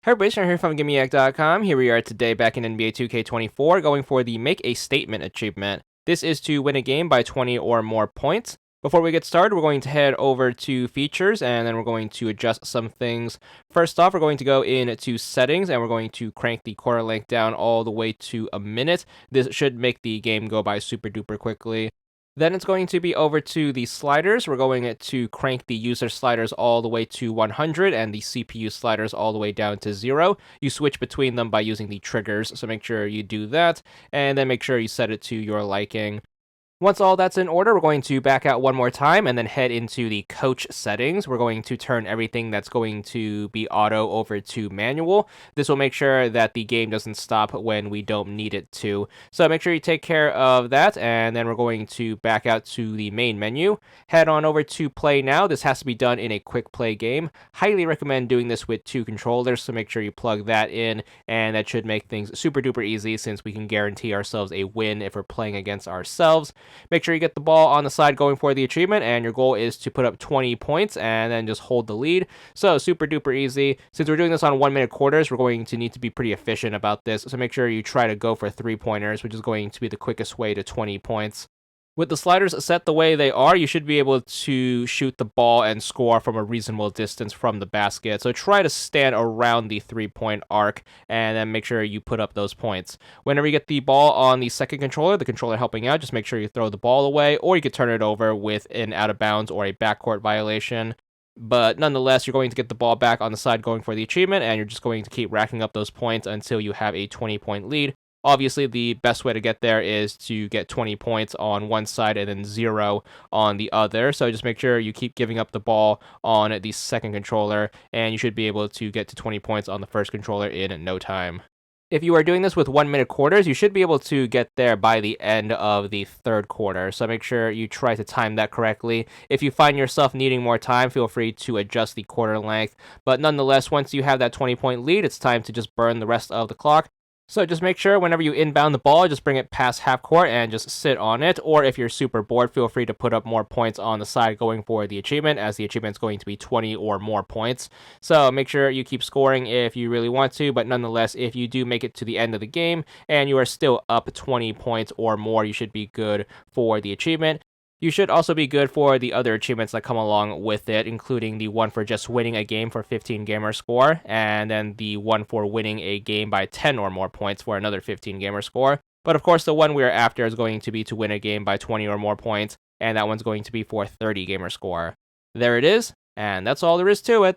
Hey everybody, Sean here from VidGamiac.com. Here we are today back in NBA 2K24 going for the Make a Statement achievement. This is to win a game by 20 or more points. Before we get started, we're going to head over to features and then we're going to adjust some things. First off, we're going to go into settings and we're going to crank the quarter length down all the way to a minute. This should make the game go by super duper quickly. Then it's going to be over to the sliders. We're going to crank the user sliders all the way to 100 and the CPU sliders all the way down to 0. You switch between them by using the triggers, so make sure you do that, and then make sure you set it to your liking. Once all that's in order, we're going to back out one more time and then head into the coach settings. We're going to turn everything that's going to be auto over to manual. This will make sure that the game doesn't stop when we don't need it to. So make sure you take care of that, and then we're going to back out to the main menu. Head on over to play now. This has to be done in a quick play game. Highly recommend doing this with 2 controllers, so make sure you plug that in, and that should make things super duper easy since we can guarantee ourselves a win if we're playing against ourselves. Make sure you get the ball on the side going for the achievement, and your goal is to put up 20 points and then just hold the lead. So super duper easy. Since we're doing this on 1 minute quarters, we're going to need to be pretty efficient about this. So make sure you try to go for 3-pointers, which is going to be the quickest way to 20 points. With the sliders set the way they are, you should be able to shoot the ball and score from a reasonable distance from the basket. So try to stand around the 3-point arc and then make sure you put up those points. Whenever you get the ball on the second controller, the controller helping out, just make sure you throw the ball away, or you could turn it over with an out of bounds or a backcourt violation. But nonetheless, you're going to get the ball back on the side going for the achievement, and you're just going to keep racking up those points until you have a 20-point lead. Obviously, the best way to get there is to get 20 points on one side and then 0 on the other. So just make sure you keep giving up the ball on the second controller, and you should be able to get to 20 points on the first controller in no time. If you are doing this with 1 minute quarters, you should be able to get there by the end of the third quarter. So make sure you try to time that correctly. If you find yourself needing more time, feel free to adjust the quarter length. But nonetheless, once you have that 20-point lead, it's time to just burn the rest of the clock. So just make sure whenever you inbound the ball, just bring it past half court and just sit on it. Or if you're super bored, feel free to put up more points on the side going for the achievement, as the achievement's going to be 20 or more points. So make sure you keep scoring if you really want to, but nonetheless, if you do make it to the end of the game and you are still up 20 points or more, you should be good for the achievement. You should also be good for the other achievements that come along with it, including the one for just winning a game for 15 gamer score, and then the one for winning a game by 10 or more points for another 15 gamer score. But of course, the one we're after is going to be to win a game by 20 or more points, and that one's going to be for 30 gamer score. There it is, and that's all there is to it.